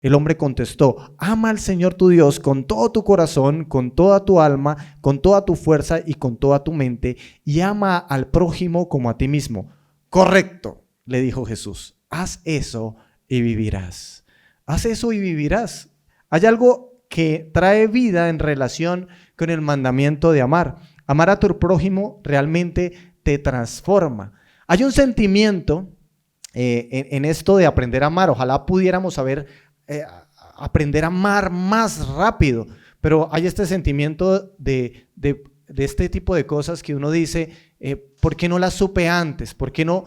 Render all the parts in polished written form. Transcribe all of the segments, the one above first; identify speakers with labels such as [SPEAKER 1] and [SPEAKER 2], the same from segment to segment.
[SPEAKER 1] El hombre contestó: ama al Señor tu Dios con todo tu corazón, con toda tu alma, con toda tu fuerza y con toda tu mente, y ama al prójimo como a ti mismo. Correcto, le dijo Jesús, haz eso y vivirás. Haz eso y vivirás. Hay algo que trae vida en relación con el mandamiento de amar. Amar a tu prójimo realmente te transforma. Hay un sentimiento en esto de aprender a amar. Ojalá pudiéramos aprender a amar más rápido, pero hay este sentimiento de este tipo de cosas que uno dice, ¿por qué no las supe antes? ¿Por qué no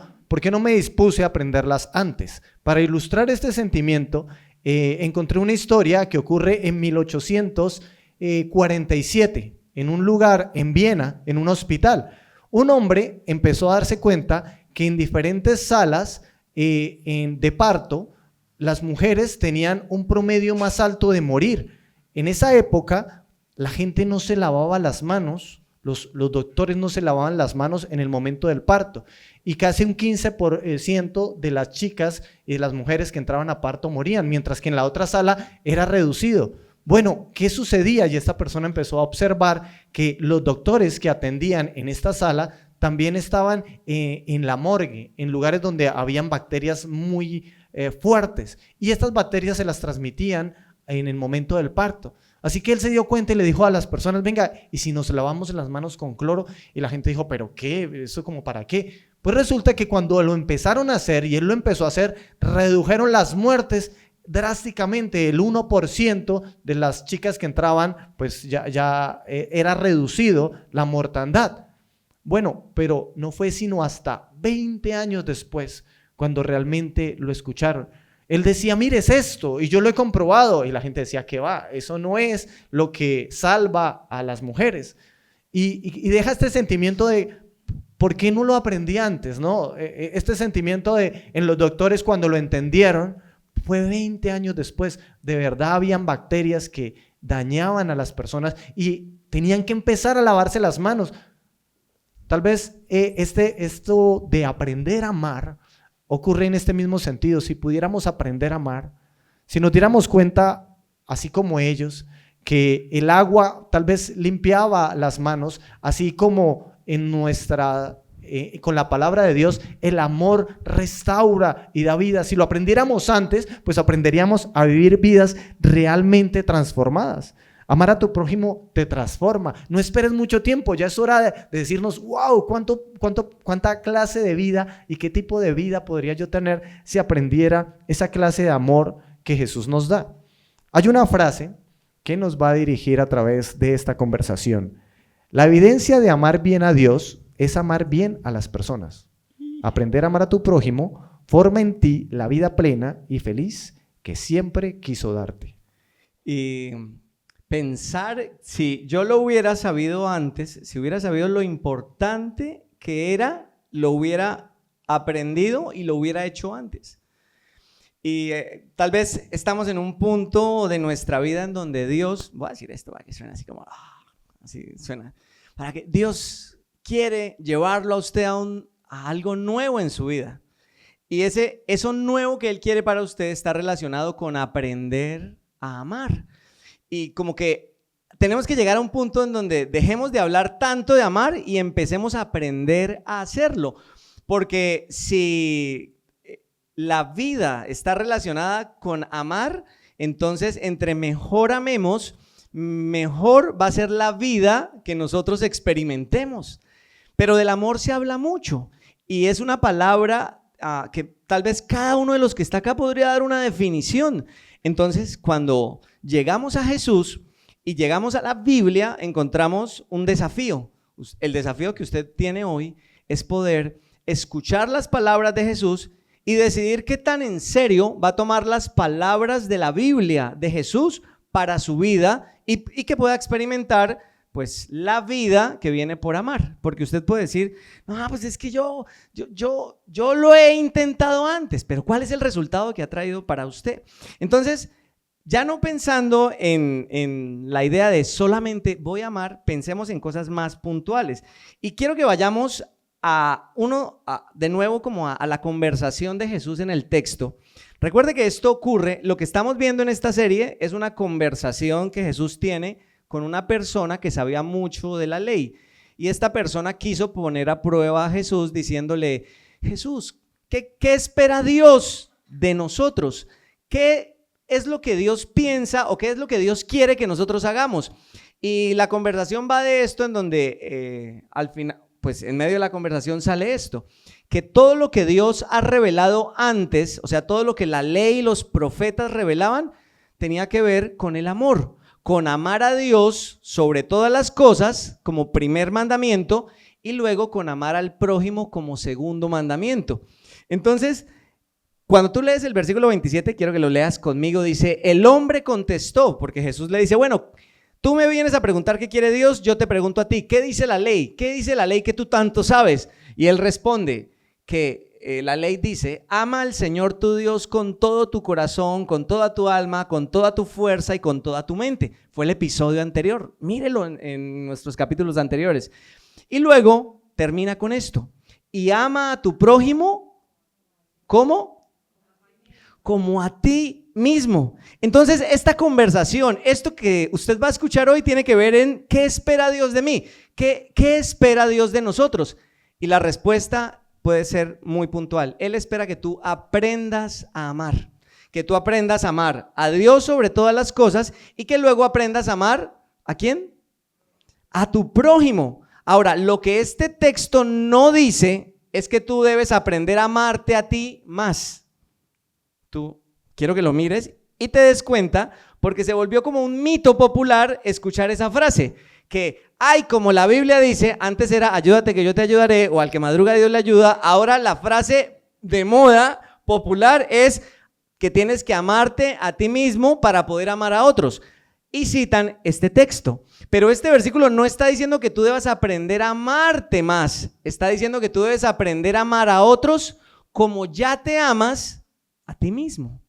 [SPEAKER 1] me dispuse a aprenderlas antes? Para ilustrar este sentimiento, encontré una historia que ocurre en 1847, en un lugar en Viena, en un hospital. Un hombre empezó a darse cuenta que en diferentes salas de parto, las mujeres tenían un promedio más alto de morir. En esa época, la gente no se lavaba las manos, los doctores no se lavaban las manos en el momento del parto, y casi un 15% de las chicas y de las mujeres que entraban a parto morían, mientras que en la otra sala era reducido. Bueno, ¿qué sucedía? Y esta persona empezó a observar que los doctores que atendían en esta sala también estaban en la morgue, en lugares donde habían bacterias muy fuertes, y estas bacterias se las transmitían en el momento del parto. Así que él se dio cuenta y le dijo a las personas: venga, ¿y si nos lavamos las manos con cloro? Y la gente dijo: ¿pero qué? ¿Eso como para qué? Pues resulta que cuando lo empezaron a hacer, y él lo empezó a hacer, redujeron las muertes drásticamente. El 1% de las chicas que entraban, pues ya era reducido la mortandad. Bueno, pero no fue sino hasta 20 años después cuando realmente lo escucharon. Él decía: mire, es esto, y yo lo he comprobado. Y la gente decía: ¿qué va? Eso no es lo que salva a las mujeres. Y deja este sentimiento de ¿por qué no lo aprendí antes? ¿No? Este sentimiento en los doctores, cuando lo entendieron, fue 20 años después. De verdad habían bacterias que dañaban a las personas y tenían que empezar a lavarse las manos. Tal vez esto de aprender a amar ocurre en este mismo sentido. Si pudiéramos aprender a amar, si nos diéramos cuenta, así como ellos, que el agua tal vez limpiaba las manos, así como con la palabra de Dios, el amor restaura y da vida. Si lo aprendiéramos antes, pues aprenderíamos a vivir vidas realmente transformadas. Amar a tu prójimo te transforma. No esperes mucho tiempo, ya es hora de decirnos: wow, cuánta clase de vida y qué tipo de vida podría yo tener si aprendiera esa clase de amor que Jesús nos da. Hay una frase que nos va a dirigir a través de esta conversación. La evidencia de amar bien a Dios es amar bien a las personas. Aprender a amar a tu prójimo forma en ti la vida plena y feliz que siempre quiso darte.
[SPEAKER 2] Y pensar, si yo lo hubiera sabido antes, si hubiera sabido lo importante que era, lo hubiera aprendido y lo hubiera hecho antes. Y tal vez estamos en un punto de nuestra vida en donde Dios, voy a decir esto para que suene así como, así suena, para que Dios quiere llevarlo a usted a algo nuevo en su vida. Y eso nuevo que Él quiere para usted está relacionado con aprender a amar. Y como que tenemos que llegar a un punto en donde dejemos de hablar tanto de amar y empecemos a aprender a hacerlo. Porque si la vida está relacionada con amar, entonces entre mejor amemos, mejor va a ser la vida que nosotros experimentemos. Pero del amor se habla mucho y es una palabra que tal vez cada uno de los que está acá podría dar una definición. Entonces, cuando llegamos a Jesús y llegamos a la Biblia, encontramos un desafío. El desafío que usted tiene hoy es poder escuchar las palabras de Jesús y decidir qué tan en serio va a tomar las palabras de la Biblia de Jesús para su vida y que pueda experimentar pues la vida que viene por amar. Porque usted puede decir: no, pues es que yo lo he intentado antes, pero ¿cuál es el resultado que ha traído para usted? Entonces, ya no pensando en la idea de solamente voy a amar, pensemos en cosas más puntuales. Y quiero que vayamos de nuevo como a la conversación de Jesús en el texto. Recuerde que esto ocurre, lo que estamos viendo en esta serie es una conversación que Jesús tiene con una persona que sabía mucho de la ley. Y esta persona quiso poner a prueba a Jesús diciéndole: Jesús, ¿qué espera Dios de nosotros? ¿Qué es lo que Dios piensa o qué es lo que Dios quiere que nosotros hagamos? Y la conversación va de esto, en donde al final, pues en medio de la conversación sale esto, que todo lo que Dios ha revelado antes, o sea, todo lo que la ley y los profetas revelaban, tenía que ver con el amor, con amar a Dios sobre todas las cosas como primer mandamiento y luego con amar al prójimo como segundo mandamiento. Entonces, cuando tú lees el versículo 27, quiero que lo leas conmigo, dice: el hombre contestó, porque Jesús le dice: bueno, tú me vienes a preguntar qué quiere Dios, yo te pregunto a ti, ¿qué dice la ley? ¿Qué dice la ley que tú tanto sabes? Y él responde que la ley dice: ama al Señor tu Dios con todo tu corazón, con toda tu alma, con toda tu fuerza y con toda tu mente. Fue el episodio anterior, mírelo en nuestros capítulos anteriores. Y luego termina con esto: y ama a tu prójimo, ¿cómo? Como a ti mismo. Entonces, esta conversación, esto que usted va a escuchar hoy, tiene que ver en ¿qué espera Dios de mí? ¿Qué espera Dios de nosotros? Y la respuesta puede ser muy puntual. Él espera que tú aprendas a amar, que tú aprendas a amar a Dios sobre todas las cosas y que luego aprendas a amar ¿a quién? A tu prójimo. Ahora, lo que este texto no dice es que tú debes aprender a amarte a ti más. Tú, quiero que lo mires y te des cuenta, porque se volvió como un mito popular escuchar esa frase, que como la Biblia dice, antes era ayúdate que yo te ayudaré, o al que madruga Dios le ayuda. Ahora la frase de moda popular es que tienes que amarte a ti mismo para poder amar a otros, y citan este texto. Pero este versículo no está diciendo que tú debas aprender a amarte más, está diciendo que tú debes aprender a amar a otros como ya te amas a ti mismo.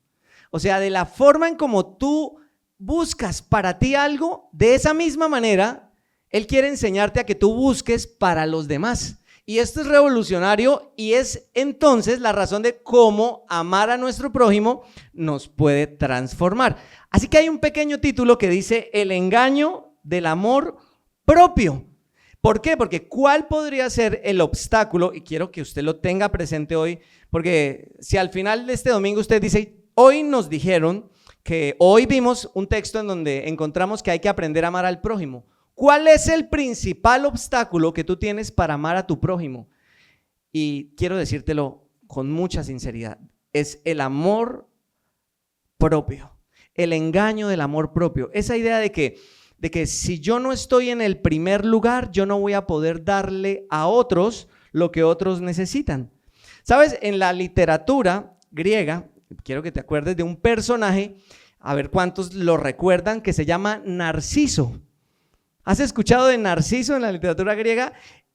[SPEAKER 2] O sea, de la forma en como tú buscas para ti algo, de esa misma manera, Él quiere enseñarte a que tú busques para los demás. Y esto es revolucionario y es entonces la razón de cómo amar a nuestro prójimo nos puede transformar. Así que hay un pequeño título que dice: el engaño del amor propio. ¿Por qué? Porque ¿cuál podría ser el obstáculo? Y quiero que usted lo tenga presente hoy, porque si al final de este domingo usted dice: hoy nos dijeron que hoy vimos un texto en donde encontramos que hay que aprender a amar al prójimo. ¿Cuál es el principal obstáculo que tú tienes para amar a tu prójimo? Y quiero decírtelo con mucha sinceridad: es el amor propio, el engaño del amor propio. Esa idea de que si yo no estoy en el primer lugar, yo no voy a poder darle a otros lo que otros necesitan. ¿Sabes? En la literatura griega, quiero que te acuerdes de un personaje, a ver cuántos lo recuerdan, que se llama Narciso. ¿Has escuchado de Narciso en la literatura griega?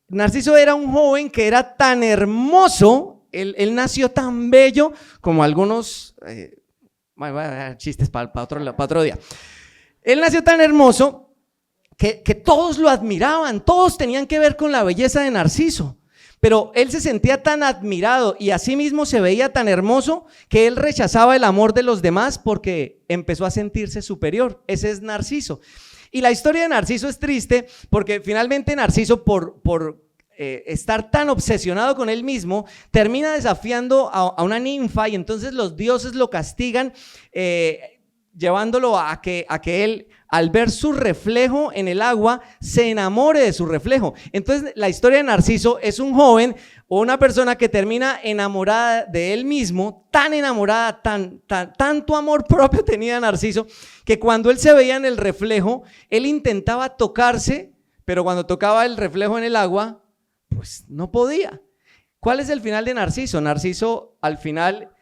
[SPEAKER 2] Narciso era un joven que era tan hermoso, él nació tan bello, como algunos, chistes para otro día. Él nació tan hermoso que todos lo admiraban, todos tenían que ver con la belleza de Narciso. Pero él se sentía tan admirado y asimismo se veía tan hermoso que él rechazaba el amor de los demás porque empezó a sentirse superior. Ese es Narciso. Y la historia de Narciso es triste porque finalmente Narciso, por estar tan obsesionado con él mismo, termina desafiando a una ninfa, y entonces los dioses lo castigan, llevándolo a que él, al ver su reflejo en el agua, se enamore de su reflejo. Entonces la historia de Narciso es un joven o una persona que termina enamorada de él mismo, tan enamorada, tanto amor propio tenía Narciso, que cuando él se veía en el reflejo, él intentaba tocarse, pero cuando tocaba el reflejo en el agua, pues no podía. ¿Cuál es el final de Narciso? Narciso al final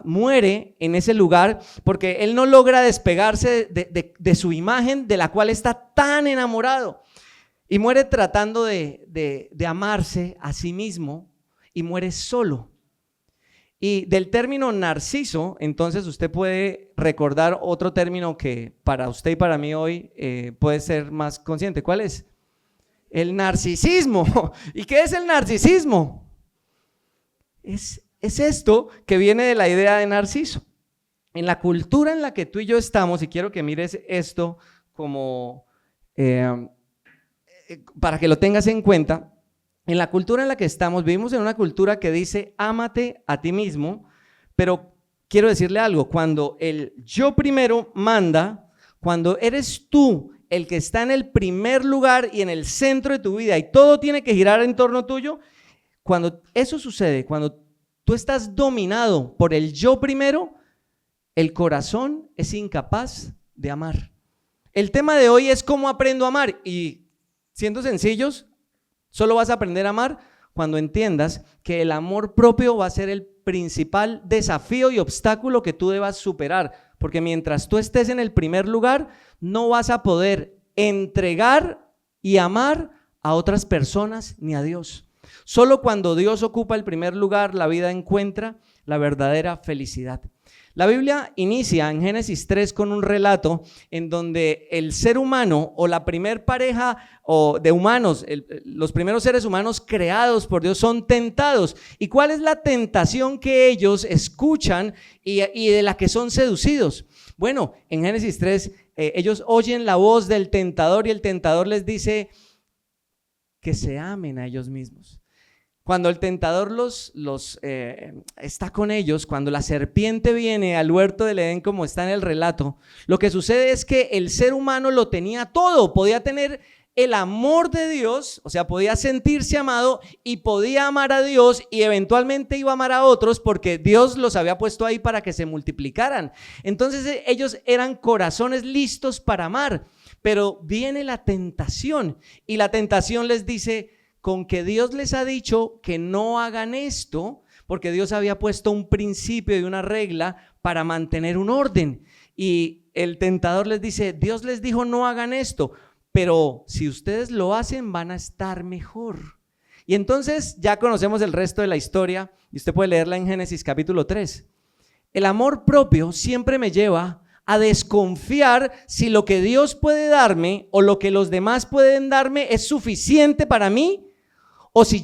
[SPEAKER 2] muere en ese lugar porque él no logra despegarse de su imagen, de la cual está tan enamorado, y muere tratando de amarse a sí mismo, y muere solo. Y del término narciso, entonces usted puede recordar otro término que para usted y para mí hoy puede ser más consciente. ¿Cuál es? El narcisismo. ¿Y qué es el narcisismo? Es es esto que viene de la idea de Narciso. En la cultura en la que tú y yo estamos, y quiero que mires esto como para que lo tengas en cuenta, en la cultura en la que estamos, vivimos en una cultura que dice ámate a ti mismo, pero quiero decirle algo, cuando el yo primero manda, cuando eres tú el que está en el primer lugar y en el centro de tu vida y todo tiene que girar en torno tuyo, cuando eso sucede, cuando tú estás dominado por el yo primero, el corazón es incapaz de amar. El tema de hoy es cómo aprendo a amar y siendo sencillos, solo vas a aprender a amar cuando entiendas que el amor propio va a ser el principal desafío y obstáculo que tú debas superar, porque mientras tú estés en el primer lugar, no vas a poder entregar y amar a otras personas ni a Dios. Solo cuando Dios ocupa el primer lugar, la vida encuentra la verdadera felicidad. La Biblia inicia en Génesis 3 con un relato en donde el ser humano o la primer pareja de humanos, los primeros seres humanos creados por Dios son tentados. ¿Y cuál es la tentación que ellos escuchan y de la que son seducidos? Bueno, en Génesis 3 ellos oyen la voz del tentador y el tentador les dice que se amen a ellos mismos. Cuando el tentador está con ellos, cuando la serpiente viene al huerto del Edén como está en el relato, lo que sucede es que el ser humano lo tenía todo, podía tener el amor de Dios, o sea, podía sentirse amado y podía amar a Dios y eventualmente iba a amar a otros porque Dios los había puesto ahí para que se multiplicaran. Entonces ellos eran corazones listos para amar, pero viene la tentación y la tentación les dice: con que Dios les ha dicho que no hagan esto, porque Dios había puesto un principio y una regla para mantener un orden. Y el tentador les dice: Dios les dijo no hagan esto, pero si ustedes lo hacen van a estar mejor. Y entonces ya conocemos el resto de la historia y usted puede leerla en Génesis capítulo 3. El amor propio siempre me lleva a desconfiar si lo que Dios puede darme o lo que los demás pueden darme es suficiente para mí o si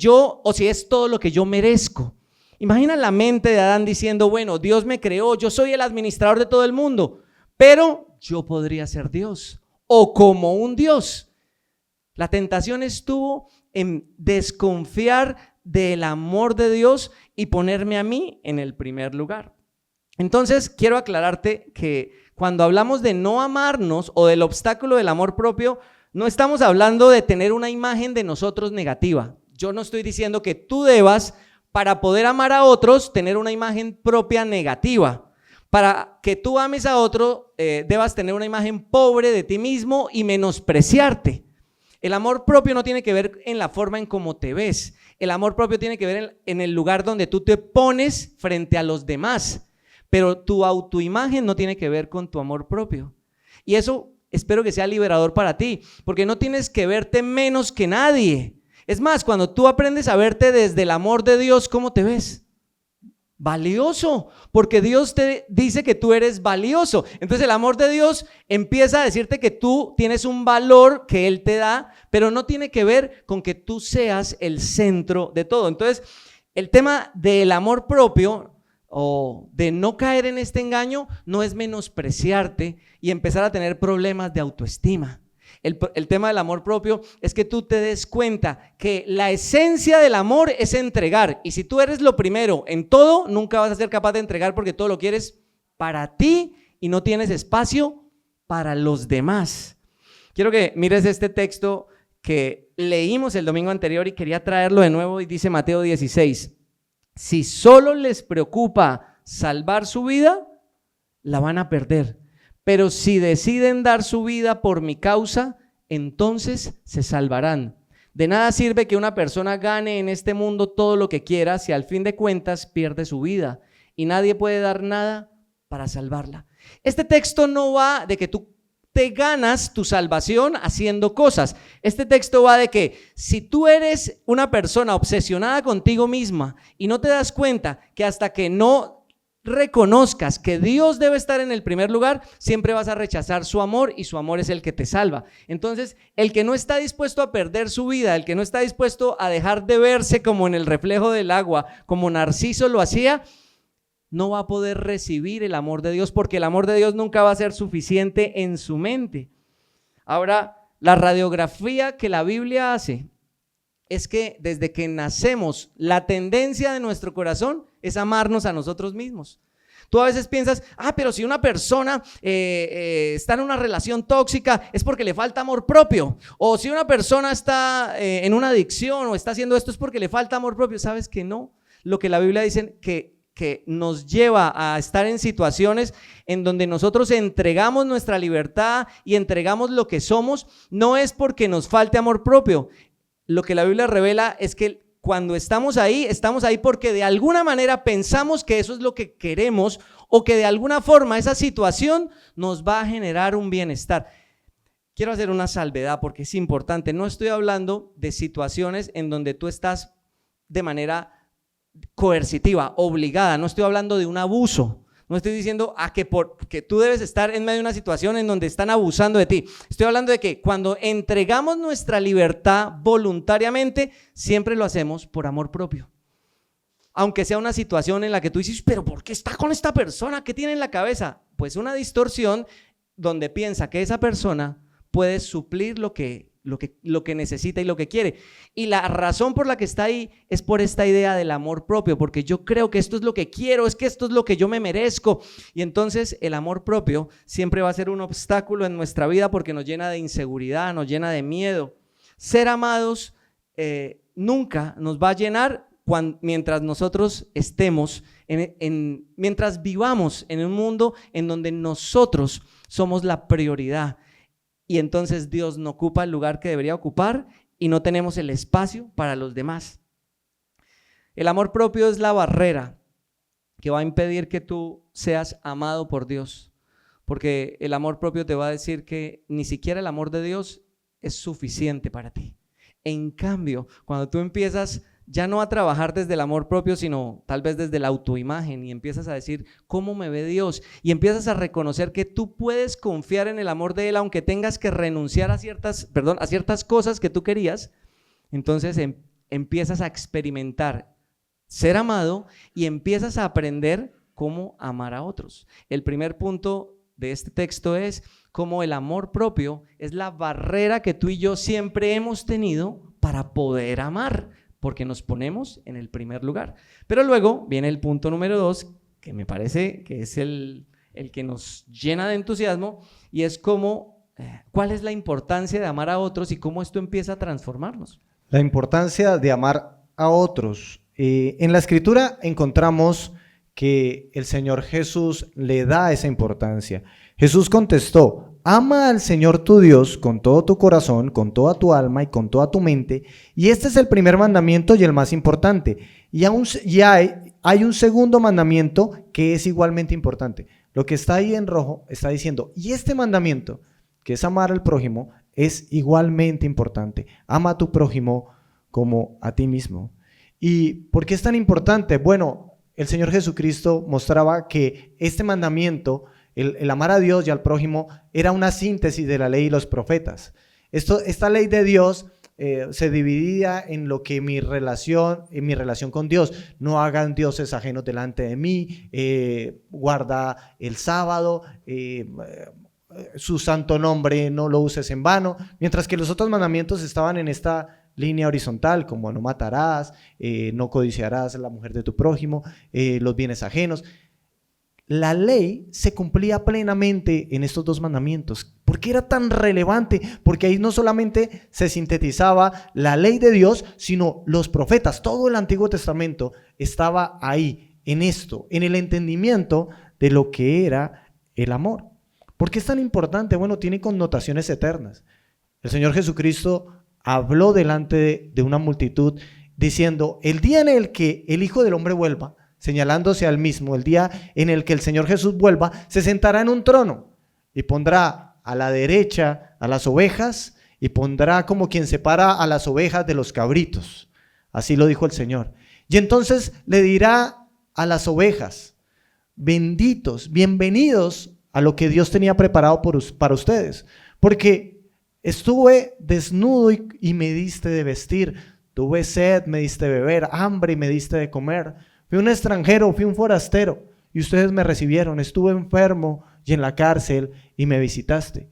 [SPEAKER 2] es todo lo que yo merezco. Imagina la mente de Adán diciendo: bueno, Dios me creó, yo soy el administrador de todo el mundo, pero yo podría ser Dios o como un Dios. La tentación estuvo en desconfiar del amor de Dios y ponerme a mí en el primer lugar. Entonces quiero aclararte que cuando hablamos de no amarnos o del obstáculo del amor propio, no estamos hablando de tener una imagen de nosotros negativa. Yo no estoy diciendo que tú debas, para poder amar a otros, tener una imagen propia negativa. Para que tú ames a otro, debas tener una imagen pobre de ti mismo y menospreciarte. El amor propio no tiene que ver en la forma en cómo te ves. El amor propio tiene que ver en el lugar donde tú te pones frente a los demás. Pero tu autoimagen no tiene que ver con tu amor propio. Y eso espero que sea liberador para ti, porque no tienes que verte menos que nadie. Es más, cuando tú aprendes a verte desde el amor de Dios, ¿cómo te ves? Valioso, porque Dios te dice que tú eres valioso. Entonces el amor de Dios empieza a decirte que tú tienes un valor que Él te da, pero no tiene que ver con que tú seas el centro de todo. Entonces el tema del amor propio o de no caer en este engaño no es menospreciarte y empezar a tener problemas de autoestima. El tema del amor propio es que tú te des cuenta que la esencia del amor es entregar, y si tú eres lo primero en todo, nunca vas a ser capaz de entregar porque todo lo quieres para ti y no tienes espacio para los demás. Quiero que mires este texto que leímos el domingo anterior y quería traerlo de nuevo, y dice Mateo 16: si solo les preocupa salvar su vida, la van a perder. Pero si deciden dar su vida por mi causa, entonces se salvarán. De nada sirve que una persona gane en este mundo todo lo que quiera si al fin de cuentas pierde su vida, y nadie puede dar nada para salvarla. Este texto no va de que tú te ganas tu salvación haciendo cosas. Este texto va de que si tú eres una persona obsesionada contigo misma y no te das cuenta que hasta que no reconozcas que Dios debe estar en el primer lugar, siempre vas a rechazar su amor y su amor es el que te salva. Entonces, el que no está dispuesto a perder su vida, el que no está dispuesto a dejar de verse como en el reflejo del agua, como Narciso lo hacía, no va a poder recibir el amor de Dios, porque el amor de Dios nunca va a ser suficiente en su mente. Ahora, la radiografía que la Biblia hace es que desde que nacemos, la tendencia de nuestro corazón es amarnos a nosotros mismos. Tú a veces piensas, pero si una persona está en una relación tóxica es porque le falta amor propio, o si una persona está en una adicción o está haciendo esto es porque le falta amor propio. ¿Sabes que no? Lo que la Biblia dice que nos lleva a estar en situaciones en donde nosotros entregamos nuestra libertad y entregamos lo que somos, no es porque nos falte amor propio. Lo que la Biblia revela es que cuando estamos ahí porque de alguna manera pensamos que eso es lo que queremos o que de alguna forma esa situación nos va a generar un bienestar. Quiero hacer una salvedad porque es importante. No estoy hablando de situaciones en donde tú estás de manera coercitiva, obligada. No estoy hablando de un abuso. No estoy diciendo que tú debes estar en medio de una situación en donde están abusando de ti. Estoy hablando de que cuando entregamos nuestra libertad voluntariamente, siempre lo hacemos por amor propio. Aunque sea una situación en la que tú dices, pero ¿por qué está con esta persona? ¿Qué tiene en la cabeza? Pues una distorsión donde piensa que esa persona puede suplir lo que necesita y lo que quiere. Y la razón por la que está ahí es por esta idea del amor propio, porque yo creo que esto es lo que quiero, es que esto es lo que yo me merezco. Y entonces el amor propio siempre va a ser un obstáculo en nuestra vida porque nos llena de inseguridad, nos llena de miedo. Ser amados nunca nos va a llenar mientras nosotros estemos, mientras vivamos en un mundo en donde nosotros somos la prioridad. Y entonces Dios no ocupa el lugar que debería ocupar y no tenemos el espacio para los demás. El amor propio es la barrera que va a impedir que tú seas amado por Dios, porque el amor propio te va a decir que ni siquiera el amor de Dios es suficiente para ti. En cambio, cuando tú empiezas ya no a trabajar desde el amor propio, sino tal vez desde la autoimagen y empiezas a decir, ¿cómo me ve Dios? Y empiezas a reconocer que tú puedes confiar en el amor de Él aunque tengas que renunciar a ciertas cosas que tú querías. Entonces empiezas a experimentar ser amado y empiezas a aprender cómo amar a otros. El primer punto de este texto es cómo el amor propio es la barrera que tú y yo siempre hemos tenido para poder amar, porque nos ponemos en el primer lugar. Pero luego viene el punto número 2, que me parece que es el que nos llena de entusiasmo, y es cuál es la importancia de amar a otros y cómo esto empieza a transformarnos.
[SPEAKER 1] La importancia de amar a otros. En la Escritura encontramos que el Señor Jesús le da esa importancia. Jesús contestó: ama al Señor tu Dios con todo tu corazón, con toda tu alma y con toda tu mente, y este es el primer mandamiento y el más importante. Y hay un segundo mandamiento que es igualmente importante. Lo que está ahí en rojo está diciendo, y este mandamiento, que es amar al prójimo, es igualmente importante. Ama a tu prójimo como a ti mismo. ¿Y por qué es tan importante? Bueno, el Señor Jesucristo mostraba que este mandamiento, el amar a Dios y al prójimo, era una síntesis de la ley y los profetas. Esta ley de Dios se dividía en lo que mi relación con Dios: no hagan dioses ajenos delante de mí, guarda el sábado, su santo nombre no lo uses en vano, mientras que los otros mandamientos estaban en esta línea horizontal, como no matarás, no codiciarás a la mujer de tu prójimo, los bienes ajenos. La ley se cumplía plenamente en estos dos mandamientos. ¿Por qué era tan relevante? Porque ahí no solamente se sintetizaba la ley de Dios, sino los profetas. Todo el Antiguo Testamento estaba ahí, en esto, en el entendimiento de lo que era el amor. ¿Por qué es tan importante? Bueno, tiene connotaciones eternas. El Señor Jesucristo habló delante de una multitud diciendo: el día en el que el Hijo del Hombre vuelva, señalándose al mismo, el día en el que el Señor Jesús vuelva, se sentará en un trono y pondrá a la derecha a las ovejas y pondrá como quien separa a las ovejas de los cabritos. Así lo dijo el Señor. Y entonces le dirá a las ovejas: benditos, bienvenidos a lo que Dios tenía preparado para ustedes. Porque estuve desnudo y me diste de vestir, tuve sed, me diste de beber, hambre y me diste de comer. Fui un extranjero, fui un forastero y ustedes me recibieron. Estuve enfermo y en la cárcel y me visitaste.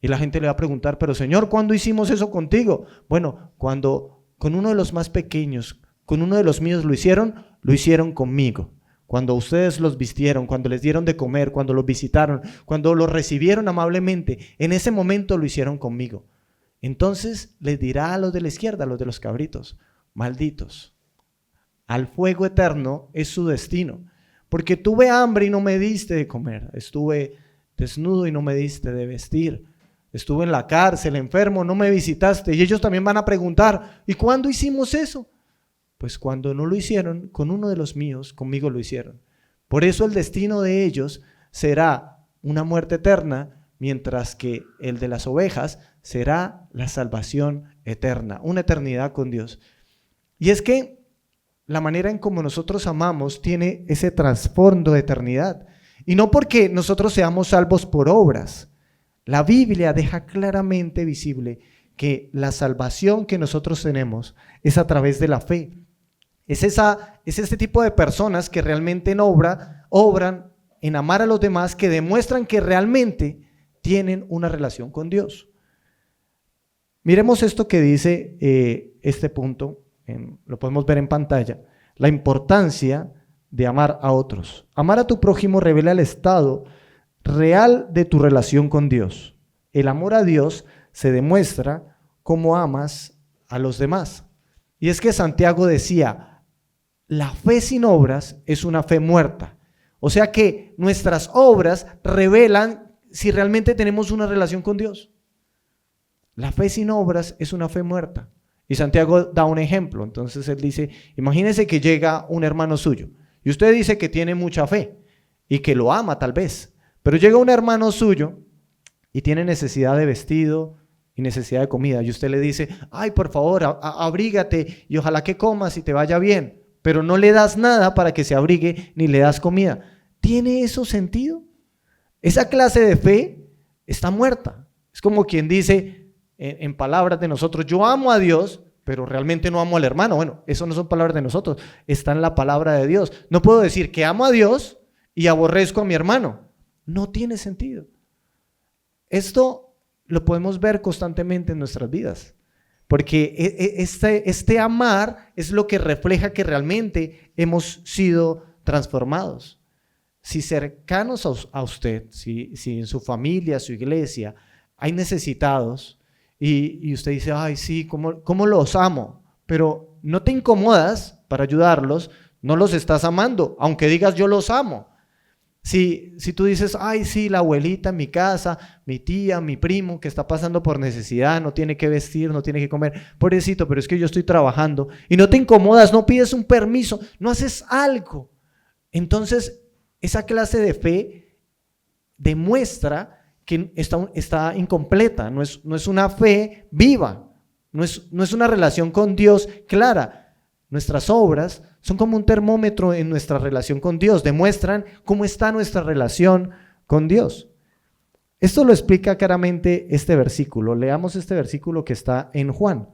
[SPEAKER 1] Y la gente le va a preguntar, pero Señor, ¿cuándo hicimos eso contigo? Bueno, cuando con uno de los más pequeños, con uno de los míos lo hicieron conmigo. Cuando ustedes los vistieron, cuando les dieron de comer, cuando los visitaron, cuando los recibieron amablemente, en ese momento lo hicieron conmigo. Entonces les dirá a los de la izquierda, a los de los cabritos, malditos, al fuego eterno es su destino, porque tuve hambre y no me diste de comer, estuve desnudo y no me diste de vestir, estuve en la cárcel, enfermo, no me visitaste. Y ellos también van a preguntar, ¿y cuándo hicimos eso? Pues cuando no lo hicieron con uno de los míos, conmigo lo hicieron. Por eso el destino de ellos será una muerte eterna, mientras que el de las ovejas será la salvación eterna, una eternidad con Dios. Y es que la manera en como nosotros amamos tiene ese trasfondo de eternidad. Y no porque nosotros seamos salvos por obras. La Biblia deja claramente visible que la salvación que nosotros tenemos es a través de la fe. Es este tipo de personas que realmente obran en amar a los demás, que demuestran que realmente tienen una relación con Dios. Miremos esto que dice este punto, lo podemos ver en pantalla, la importancia de amar a otros. Amar a tu prójimo revela el estado real de tu relación con Dios. El amor a Dios se demuestra cómo amas a los demás. Y es que Santiago decía, la fe sin obras es una fe muerta. O sea que nuestras obras revelan si realmente tenemos una relación con Dios. La fe sin obras es una fe muerta. Y Santiago da un ejemplo. Entonces él dice, imagínese que llega un hermano suyo y usted dice que tiene mucha fe y que lo ama tal vez, pero llega un hermano suyo y tiene necesidad de vestido y necesidad de comida y usted le dice, ay, por favor, abrígate y ojalá que comas y te vaya bien, pero no le das nada para que se abrigue ni le das comida. ¿Tiene eso sentido? Esa clase de fe está muerta. Es como quien dice en palabras de nosotros, yo amo a Dios, pero realmente no amo al hermano. Bueno, eso no son palabras de nosotros, está en la palabra de Dios. No puedo decir que amo a Dios y aborrezco a mi hermano. No tiene sentido. Esto lo podemos ver constantemente en nuestras vidas, porque este amar es lo que refleja que realmente hemos sido transformados. Si cercanos a usted, si en su familia, su iglesia, hay necesitados y usted dice, ay, sí, ¿cómo los amo? Pero no te incomodas para ayudarlos, no los estás amando, aunque digas yo los amo. Si tú dices, ay, sí, la abuelita en mi casa, mi tía, mi primo que está pasando por necesidad, no tiene que vestir, no tiene que comer, pobrecito, pero es que yo estoy trabajando, y no te incomodas, no pides un permiso, no haces algo, entonces esa clase de fe demuestra que está incompleta, no es una fe viva, no es una relación con Dios clara. Nuestras obras son como un termómetro en nuestra relación con Dios, demuestran cómo está nuestra relación con Dios. Esto lo explica claramente este versículo. Leamos este versículo que está en Juan.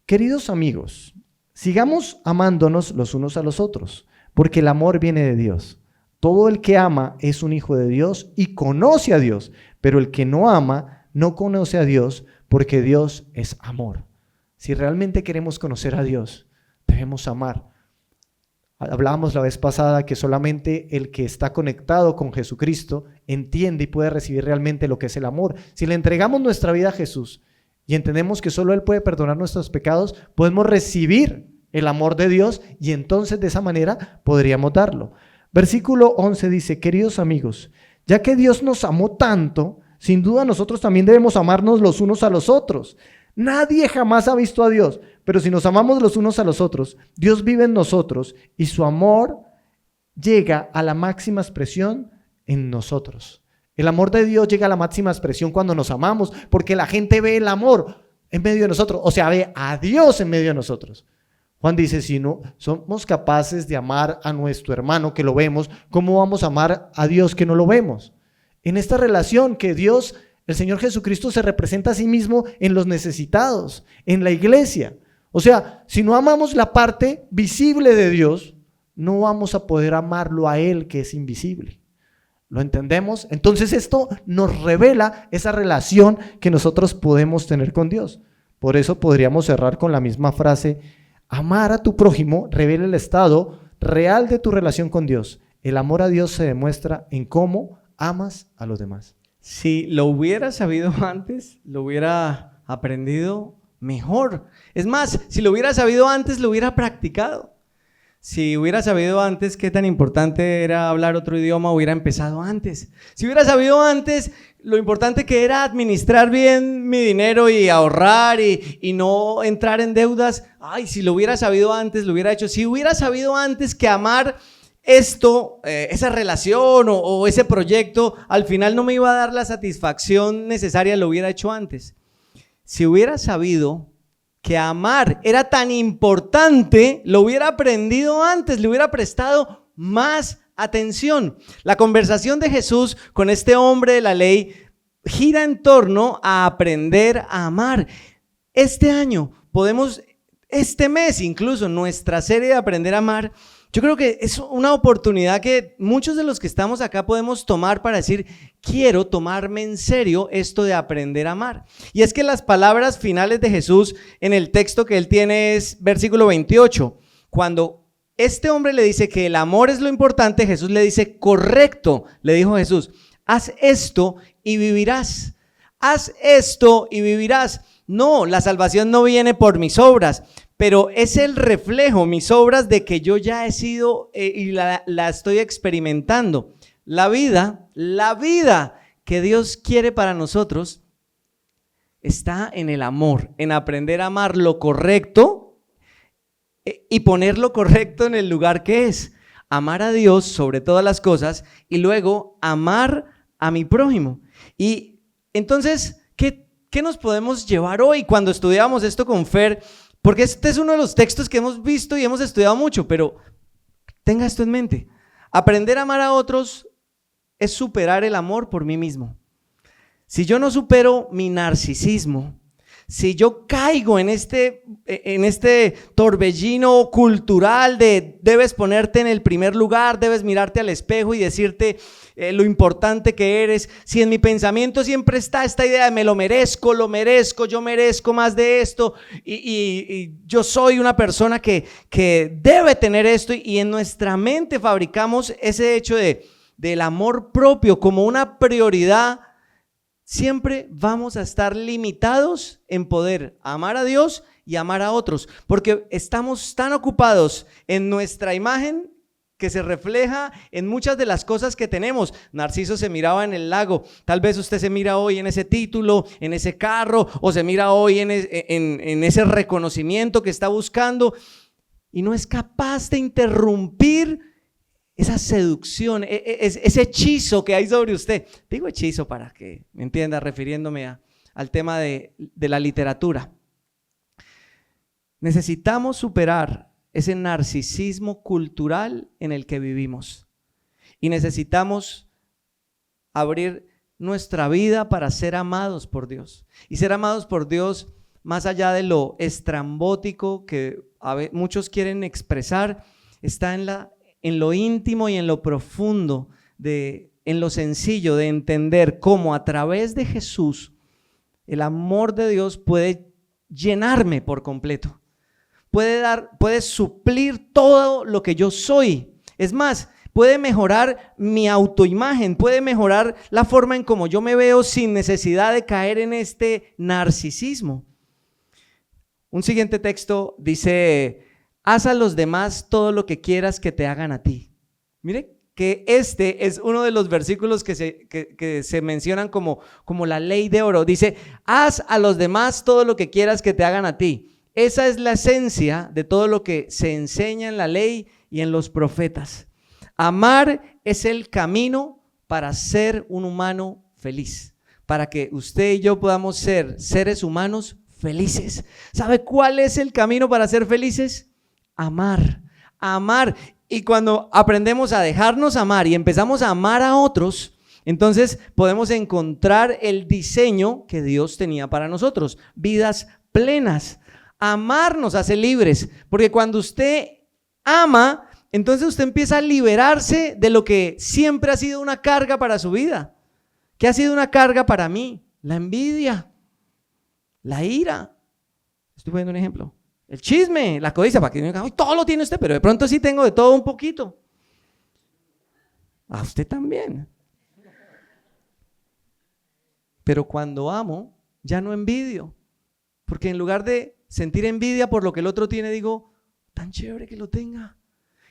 [SPEAKER 1] Queridos amigos, sigamos amándonos los unos a los otros, porque el amor viene de Dios. Todo el que ama es un hijo de Dios y conoce a Dios, pero el que no ama no conoce a Dios, porque Dios es amor. Si realmente queremos conocer a Dios, debemos amar. Hablábamos la vez pasada que solamente el que está conectado con Jesucristo entiende y puede recibir realmente lo que es el amor. Si le entregamos nuestra vida a Jesús y entendemos que solo Él puede perdonar nuestros pecados, podemos recibir el amor de Dios y entonces de esa manera podríamos darlo. Versículo 11 dice, queridos amigos, ya que Dios nos amó tanto, sin duda nosotros también debemos amarnos los unos a los otros. Nadie jamás ha visto a Dios, pero si nos amamos los unos a los otros, Dios vive en nosotros y su amor llega a la máxima expresión en nosotros. El amor de Dios llega a la máxima expresión cuando nos amamos, porque la gente ve el amor en medio de nosotros, o sea, ve a Dios en medio de nosotros. Juan dice, si no somos capaces de amar a nuestro hermano que lo vemos, ¿cómo vamos a amar a Dios que no lo vemos? En esta relación que Dios, el Señor Jesucristo, se representa a sí mismo en los necesitados, en la iglesia. O sea, si no amamos la parte visible de Dios, no vamos a poder amarlo a Él que es invisible. ¿Lo entendemos? Entonces esto nos revela esa relación que nosotros podemos tener con Dios. Por eso podríamos cerrar con la misma frase: amar a tu prójimo revela el estado real de tu relación con Dios. El amor a Dios se demuestra en cómo amas a los demás.
[SPEAKER 2] Si lo hubiera sabido antes, lo hubiera aprendido mejor. Es más, si lo hubiera sabido antes, lo hubiera practicado. Si hubiera sabido antes qué tan importante era hablar otro idioma, hubiera empezado antes. Si hubiera sabido antes lo importante que era administrar bien mi dinero y ahorrar y no entrar en deudas, si lo hubiera sabido antes, lo hubiera hecho. Si hubiera sabido antes que amar esto, esa relación o ese proyecto, al final no me iba a dar la satisfacción necesaria, lo hubiera hecho antes. Si hubiera sabido que amar era tan importante, lo hubiera aprendido antes, le hubiera prestado más atención. La conversación de Jesús con este hombre de la ley gira en torno a aprender a amar. Este año este mes incluso, nuestra serie de Aprender a Amar, yo creo que es una oportunidad que muchos de los que estamos acá podemos tomar para decir: quiero tomarme en serio esto de aprender a amar. Y es que las palabras finales de Jesús en el texto que él tiene es versículo 28. Cuando este hombre le dice que el amor es lo importante, Jesús le dice: correcto, le dijo Jesús, haz esto y vivirás. Haz esto y vivirás. No, la salvación no viene por mis obras, pero es el reflejo, mis obras, de que yo ya he sido y la estoy experimentando. La vida que Dios quiere para nosotros está en el amor, en aprender a amar lo correcto y poner lo correcto en el lugar que es. Amar a Dios sobre todas las cosas y luego amar a mi prójimo. Y entonces, ¿qué nos podemos llevar hoy cuando estudiamos esto con Fer? Porque este es uno de los textos que hemos visto y hemos estudiado mucho, pero tenga esto en mente. Aprender a amar a otros es superar el amor por mí mismo. Si yo no supero mi narcisismo, si yo caigo en este torbellino cultural de debes ponerte en el primer lugar, debes mirarte al espejo y decirte lo importante que eres, si en mi pensamiento siempre está esta idea de me lo merezco, yo merezco más de esto y yo soy una persona que debe tener esto, y en nuestra mente fabricamos ese hecho del amor propio como una prioridad, siempre vamos a estar limitados en poder amar a Dios y amar a otros, porque estamos tan ocupados en nuestra imagen que se refleja en muchas de las cosas que tenemos. Narciso se miraba en el lago, tal vez usted se mira hoy en ese título, en ese carro, o se mira hoy en ese reconocimiento que está buscando, y no es capaz de interrumpir esa seducción, ese hechizo que hay sobre usted. Digo hechizo para que me entienda, refiriéndome al tema de la literatura. Necesitamos superar ese narcisismo cultural en el que vivimos y necesitamos abrir nuestra vida para ser amados por Dios, y ser amados por Dios más allá de lo estrambótico que muchos quieren expresar. Está en lo íntimo y en lo profundo, en lo sencillo de entender cómo a través de Jesús el amor de Dios puede llenarme por completo, puede suplir todo lo que yo soy. Es más, puede mejorar mi autoimagen, puede mejorar la forma en cómo yo me veo sin necesidad de caer en este narcisismo. Un siguiente texto dice: haz a los demás todo lo que quieras que te hagan a ti. Mire que este es uno de los versículos que se mencionan como la ley de oro. Dice: haz a los demás todo lo que quieras que te hagan a ti. Esa es la esencia de todo lo que se enseña en la ley y en los profetas. Amar es el camino para ser un humano feliz, para que usted y yo podamos ser seres humanos felices. ¿Sabe cuál es el camino para ser felices? amar, amar. Y cuando aprendemos a dejarnos amar y empezamos a amar a otros, entonces podemos encontrar el diseño que Dios tenía para nosotros, vidas plenas. Amar nos hace libres, porque cuando usted ama, entonces usted empieza a liberarse de lo que siempre ha sido una carga para su vida. ¿Qué ha sido una carga para mí? La envidia, la ira. Estoy poniendo un ejemplo. El chisme, la codicia, para que no digan, "Ay, todo lo tiene usted", pero de pronto sí tengo de todo un poquito. A usted también. Pero cuando amo, ya no envidio. Porque en lugar de sentir envidia por lo que el otro tiene, digo, tan chévere que lo tenga.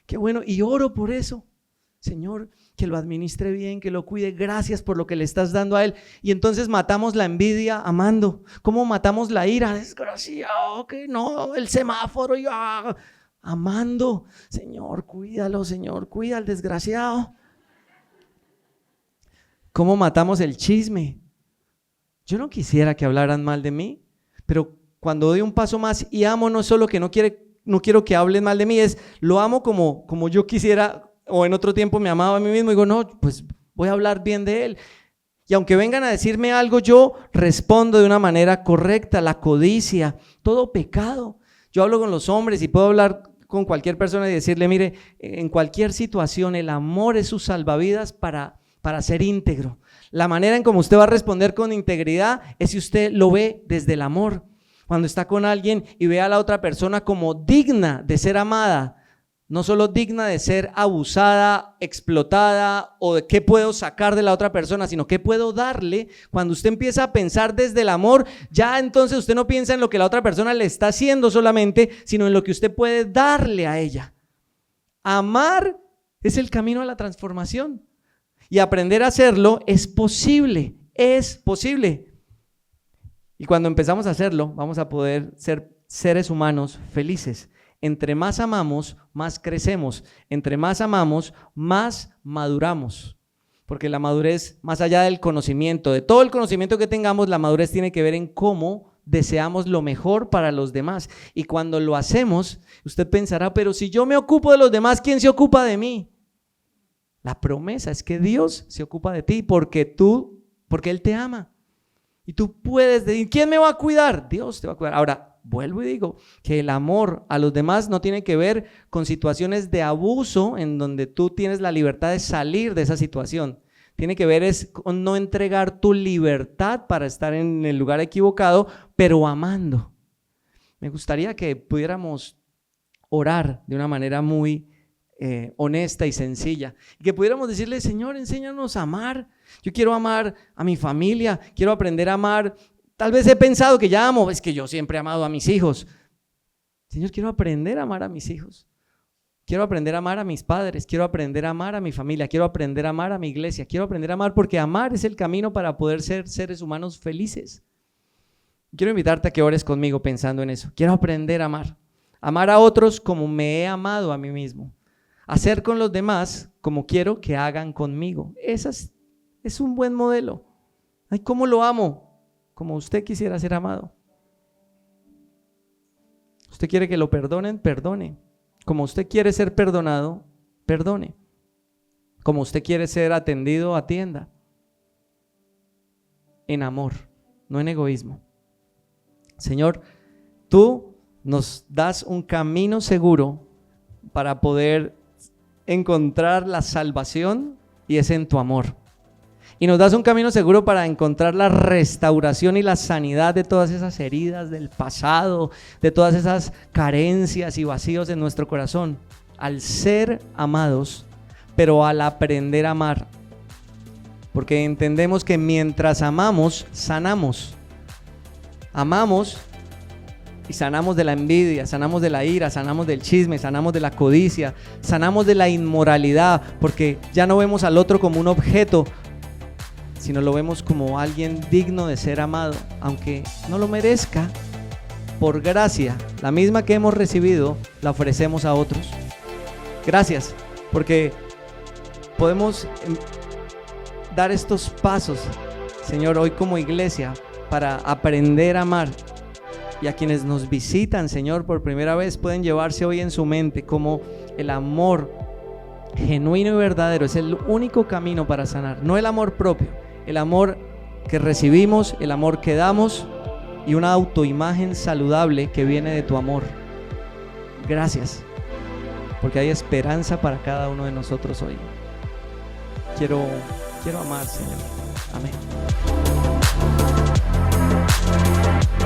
[SPEAKER 2] Qué bueno. Y oro por eso. Señor, que lo administre bien, que lo cuide. Gracias por lo que le estás dando a él. Y entonces matamos la envidia amando. ¿Cómo matamos la ira? Desgraciado, que no, el semáforo, ya. Amando. Señor, cuídalo, Señor, cuida al desgraciado. ¿Cómo matamos el chisme? Yo no quisiera que hablaran mal de mí, pero cuando doy un paso más y amo, no solo que no quiero que hablen mal de mí, lo amo como yo quisiera, o en otro tiempo me amaba a mí mismo, y digo, no, pues voy a hablar bien de él. Y aunque vengan a decirme algo, yo respondo de una manera correcta. La codicia, todo pecado. Yo hablo con los hombres y puedo hablar con cualquier persona y decirle, mire, en cualquier situación el amor es su salvavidas para ser íntegro. La manera en cómo usted va a responder con integridad es si usted lo ve desde el amor. Cuando está con alguien y ve a la otra persona como digna de ser amada, no solo digna de ser abusada, explotada o de qué puedo sacar de la otra persona, sino qué puedo darle. Cuando usted empieza a pensar desde el amor, ya entonces usted no piensa en lo que la otra persona le está haciendo solamente, sino en lo que usted puede darle a ella. Amar es el camino a la transformación. Y aprender a hacerlo es posible, es posible. Y cuando empezamos a hacerlo, vamos a poder ser seres humanos felices. Entre más amamos, más crecemos. Entre más amamos, más maduramos. Porque la madurez, más allá del conocimiento, de todo el conocimiento que tengamos, la madurez tiene que ver en cómo deseamos lo mejor para los demás. Y cuando lo hacemos, usted pensará, pero si yo me ocupo de los demás, ¿quién se ocupa de mí? La promesa es que Dios se ocupa de ti porque Él te ama. Y tú puedes decir, ¿quién me va a cuidar? Dios te va a cuidar. Ahora, vuelvo y digo que el amor a los demás no tiene que ver con situaciones de abuso en donde tú tienes la libertad de salir de esa situación. Tiene que ver con no entregar tu libertad para estar en el lugar equivocado, pero amando. Me gustaría que pudiéramos orar de una manera muy honesta y sencilla, y que pudiéramos decirle, Señor, enséñanos a amar. Yo quiero amar a mi familia, quiero aprender a amar. Tal vez he pensado que ya amo, es que yo siempre he amado a mis hijos. Señor, quiero aprender a amar a mis hijos, quiero aprender a amar a mis padres, quiero aprender a amar a mi familia, quiero aprender a amar a mi iglesia, quiero aprender a amar, porque amar es el camino para poder ser seres humanos felices. Quiero invitarte a que ores conmigo pensando en eso. Quiero aprender a amar a otros como me he amado a mí mismo, hacer con los demás como quiero que hagan conmigo. Ese es un buen modelo. Ay, ¿cómo lo amo? Como usted quisiera ser amado. Usted quiere que lo perdonen, perdone. Como usted quiere ser perdonado, perdone. Como usted quiere ser atendido, atienda. En amor, no en egoísmo. Señor, tú nos das un camino seguro para poder encontrar la salvación, y es en tu amor. Y nos das un camino seguro para encontrar la restauración y la sanidad de todas esas heridas del pasado, de todas esas carencias y vacíos en nuestro corazón, al ser amados, pero al aprender a amar. Porque entendemos que mientras amamos, sanamos. Amamos y sanamos de la envidia, sanamos de la ira, sanamos del chisme, sanamos de la codicia, sanamos de la inmoralidad, porque ya no vemos al otro como un objeto, sino lo vemos como alguien digno de ser amado, aunque no lo merezca. Por gracia, la misma que hemos recibido, la ofrecemos a otros. Gracias, porque podemos dar estos pasos, Señor, hoy como iglesia, para aprender a amar. Y a quienes nos visitan, Señor, por primera vez, pueden llevarse hoy en su mente como el amor genuino y verdadero es el único camino para sanar. No el amor propio, el amor que recibimos, el amor que damos y una autoimagen saludable que viene de tu amor. Gracias, porque hay esperanza para cada uno de nosotros hoy. Quiero amar, Señor. Amén.